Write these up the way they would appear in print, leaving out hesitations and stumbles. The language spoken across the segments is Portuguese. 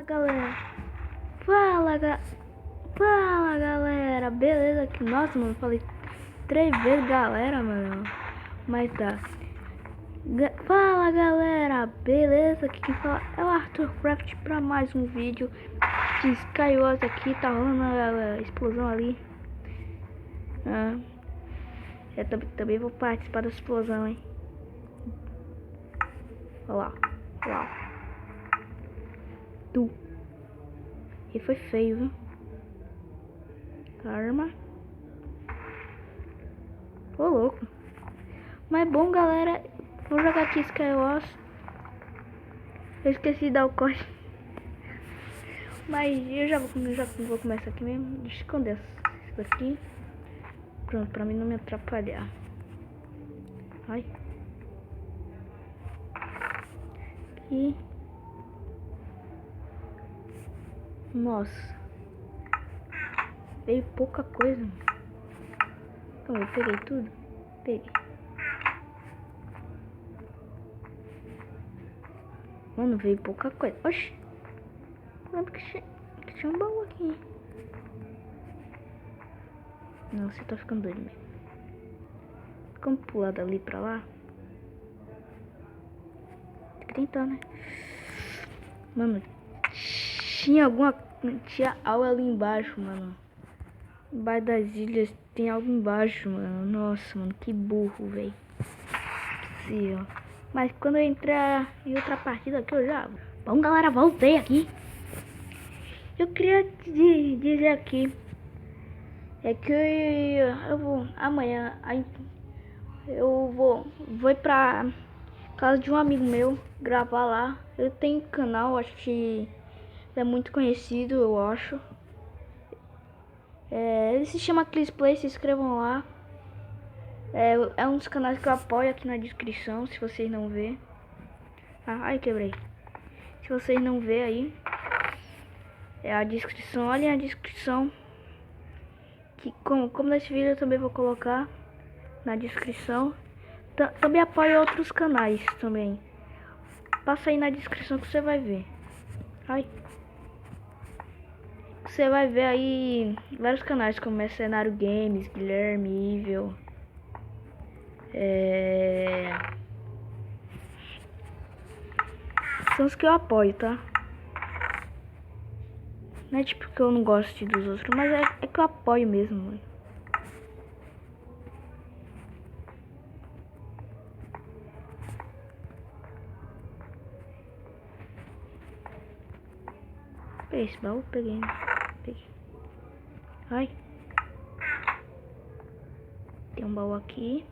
Galera, fala galera, beleza aqui? Nossa, mano, falei 3 vezes galera, mano, mas tá. Fala galera, beleza? Aqui quem fala é o Arthur Craft pra mais um vídeo de Skywars aqui. Tá rolando a explosão ali. Eu também vou participar da explosão, hein? Olha lá, olha lá. E foi feio, viu? Arma. Ô louco. Mas bom galera, vou jogar aqui Skywars. Eu esqueci de dar o corte. Mas eu já vou começar aqui mesmo. Deixa eu esconder isso aqui. Pronto, pra mim não me atrapalhar. Ai. Aqui. Nossa. Veio pouca coisa. Então eu peguei tudo. Peguei. Mano, veio pouca coisa. Oxi. Lembro que tinha um baú aqui. Não, você tá ficando doido mesmo. Vamos pular dali pra lá. Tem que tentar, né? Mano, tinha algo ali embaixo, mano. Embaixo das ilhas tem algo embaixo, mano. Nossa, mano, que burro, velho. Mas quando eu entrar em outra partida aqui, eu já... Bom, galera, voltei aqui. Eu queria dizer aqui... É que eu vou... Amanhã... Eu vou ir pra casa de um amigo meu, gravar lá. Eu tenho canal, acho que é muito conhecido, eu acho. Ele se chama Clisplay, se inscrevam lá. É um dos canais que eu apoio aqui na descrição, se vocês não vê. Ai, quebrei. Se vocês não vê aí, é a descrição, olhem a descrição. Que como nesse vídeo eu também vou colocar na descrição. Também apoio outros canais também. Passa aí na descrição que você vai ver. Ai. Você vai ver aí vários canais como Mercenário Games, Guilherme, Evil. São os que eu apoio, tá? Não é tipo que eu não gosto dos outros, mas é que eu apoio mesmo, mano. Peguei esse baú, peguei. Ai. Tem um baú aqui.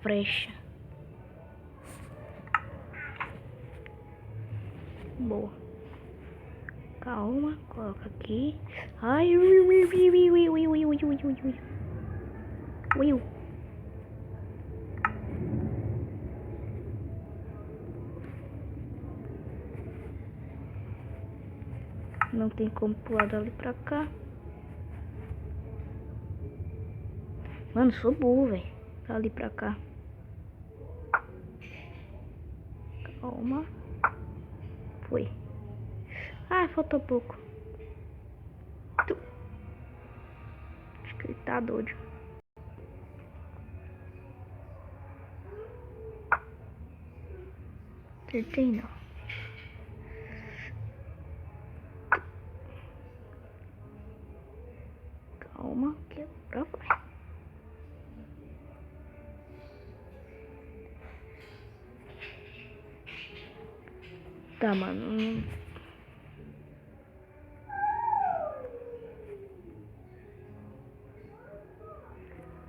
Frecha. Boa. Calma, coloca aqui. Ai, Will. Não tem como pular dali pra cá. Mano, sou burro, velho. Dali pra cá. Calma. Foi. Ah, faltou pouco. Acho que ele tá doido. Acertei não. Calma, que pra baixo. Tá, mano.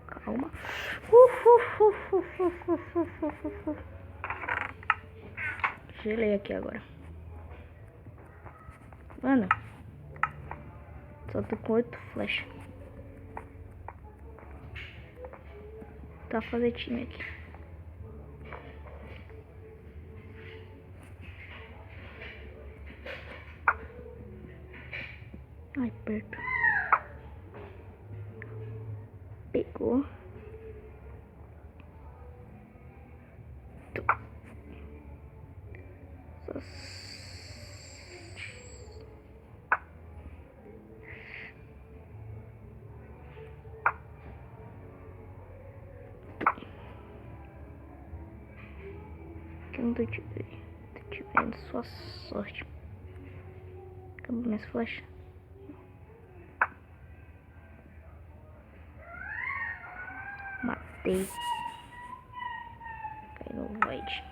Calma. Gelei aqui agora. Mano. Só tô com 8 flechas. Tá fazer time aqui. Ai, perto. Pegou. não tô te vendo. Sua sorte. Acabou minhas flechas. Matei. Cai no void.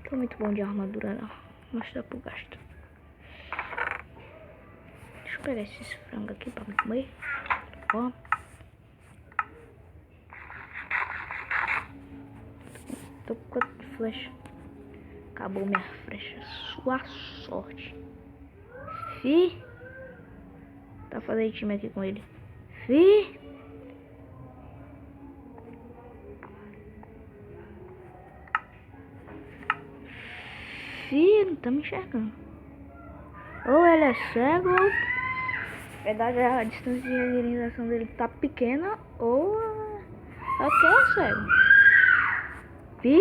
Tô muito bom de armadura não. Mas dá pro gasto. Deixa eu pegar esses frangos aqui pra me comer. Ó. Tô com 4 flechas. Acabou minha flecha. Sua sorte. Fi. Tá fazendo time aqui com ele. Fi. Fi, não tá me enxergando. Ou ele é cego, ou... Na verdade a distância de realização dele tá pequena, ou... É que é cego. Fi.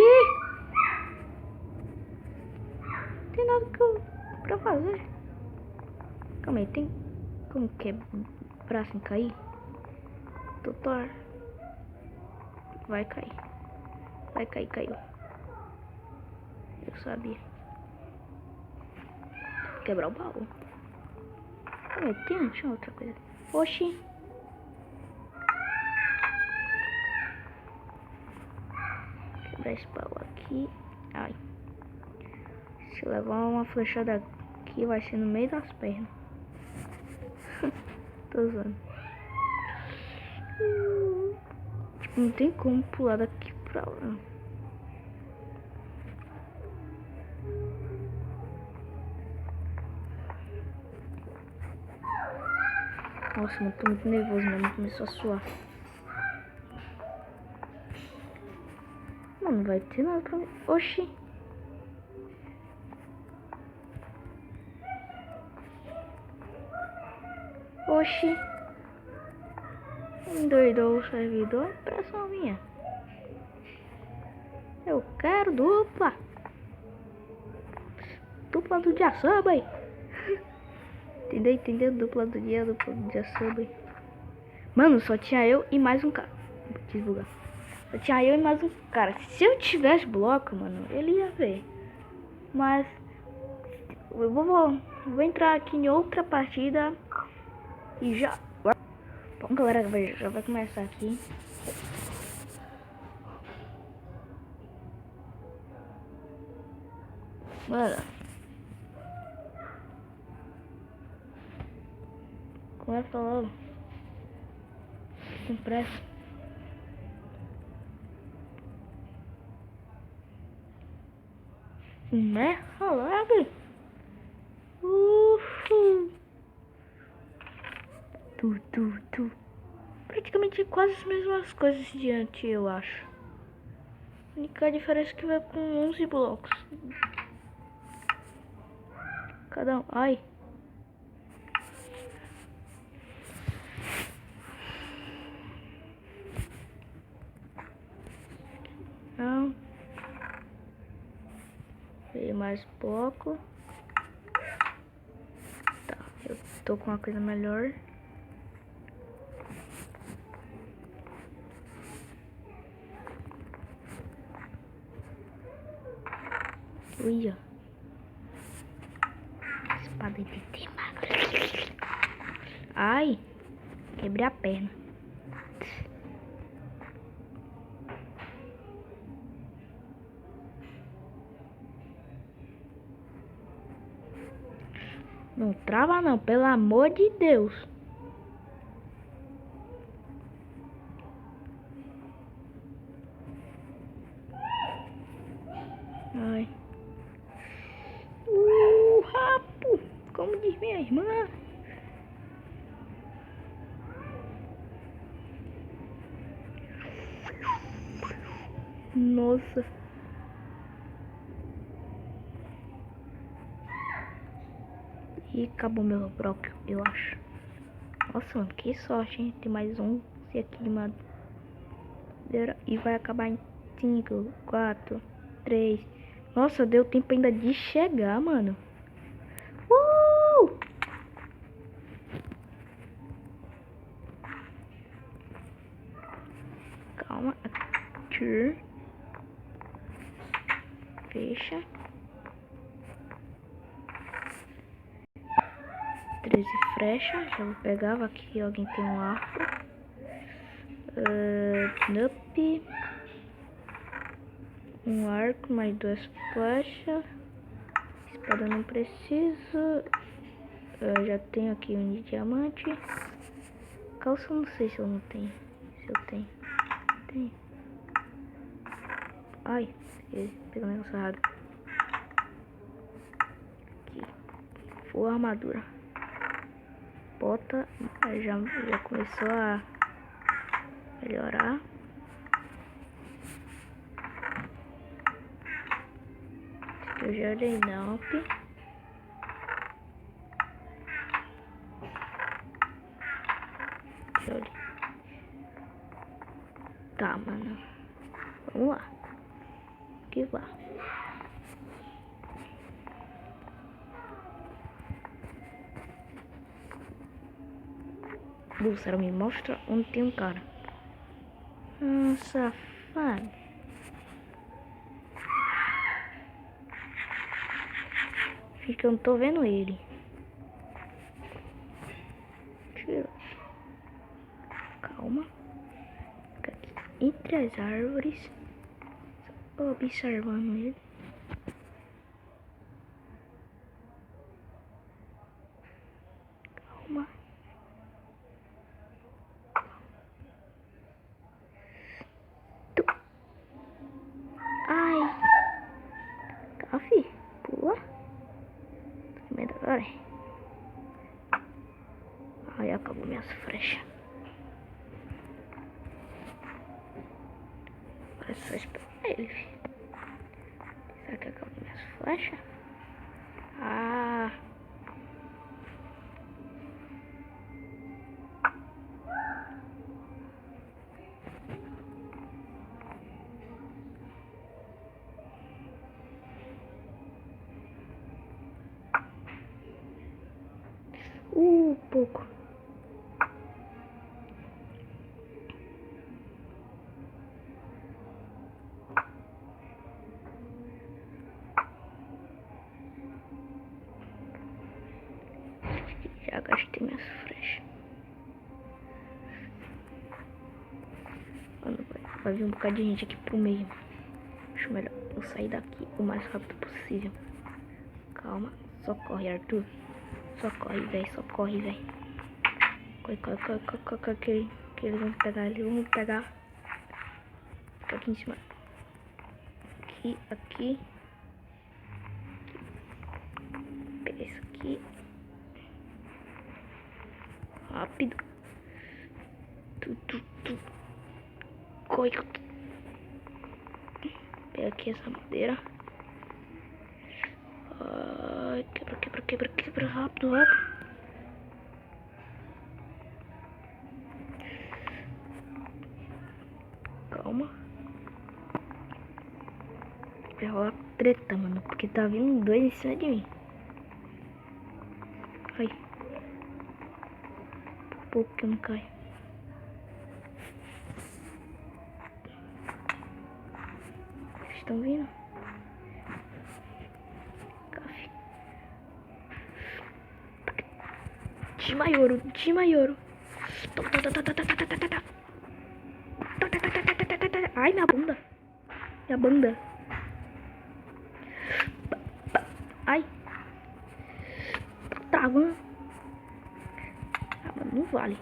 Tem nada pra fazer. Calma aí, tem como quebrar sem cair? Doutor. Vai cair. Vai cair, caiu. Eu sabia. Quebrar o baú. Calma aí, tinha outra coisa. Oxi. Quebrar esse baú aqui. Ai. Se levar uma flechada aqui, vai ser no meio das pernas. Tô usando. Tipo, não tem como pular daqui pra lá. Nossa, mano, tô muito nervoso mesmo. Começou a suar. Mano, não vai ter nada pra mim. Oxi. Oxi. Endoidou o servidor. Impressão minha. Eu quero dupla. Dupla do dia sub aí. Entendeu? Dupla do dia sub aí. Mano, só tinha eu e mais um cara. Vou divulgar. Só tinha eu e mais um cara. Se eu tivesse bloco, mano, ele ia ver. Mas eu vou entrar aqui em outra partida. E já. Bom, galera, já vai começar aqui. Mano. Começa logo. Com pressa. Né? Logo. Tu. Praticamente quase as mesmas coisas de antes, eu acho. A única diferença é que vai com 11 blocos. Cada um. Ai. Não. Veio mais bloco. Tá, eu tô com uma coisa melhor. Ui, ó. Espada de tema. Ai. Quebrei a perna. Não trava não, pelo amor de Deus. Ai. Rapo. Como diz minha irmã. Nossa. E acabou meu broco, eu acho. Nossa, mano, que sorte, hein? Tem mais um aqui de madeira. E vai acabar em 5, 4, 3. Nossa, deu tempo ainda de chegar, mano. Aqui. Fecha. 13 flechas. Já vou pegar. Aqui alguém tem um arco. Nup. Um arco, mais 2 flechas. Espada não preciso. Já tenho aqui um de diamante. Calça eu não sei se eu não tenho. Se eu tenho. Tem. Ai, pegou um negócio errado. Aqui. Full armadura. Bota. Já começou a melhorar. Eu já dei dump. Tá, mano. Vamos lá. Que vá. Dulcero, me mostra onde tem um cara. Safado. Fica que eu não tô vendo ele. Tira. Calma. Fica aqui entre as árvores. Observando ele. Calma. Ai. Cafi, pula. Tô medo agora. Ai, acabou minhas flechas. Agora é só esperar ele, filho. Será que acabou minhas flechas? Ah. Pouco. Já gastei minhas flechas. Mano, vai vir um bocado de gente aqui pro meio. Acho melhor eu sair daqui o mais rápido possível. Calma. Só corre, Arthur. Só corre, velho. Só corre, velho. Corre. Que eles vão pegar. Eles vão pegar. Fica aqui em cima. Aqui. Pega isso aqui. Rápido. Corre. Pega aqui essa madeira. Quebra. Rápido. Calma. Vai rolar treta, mano. Porque tá vindo 2 em cima de mim. Ai. Por pouco que eu não caio. Vocês estão vindo? Café. Desmaioro. Ai, minha bunda. Ai. Travando. Ah, mano, não vale.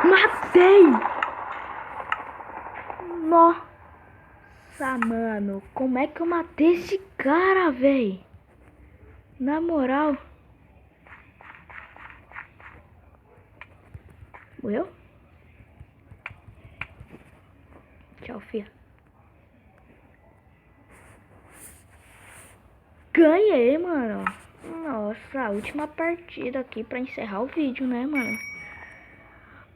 Matei! Nossa, mano. Como é que eu matei esse cara, velho? Na moral. Morreu? Tchau, filha. Ganhei, mano. Nossa, a última partida aqui pra encerrar o vídeo, né, mano?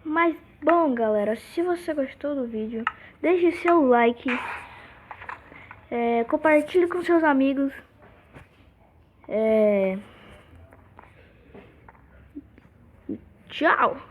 Mas, bom, galera, se você gostou do vídeo, deixe seu like. Compartilhe com seus amigos. Tchau!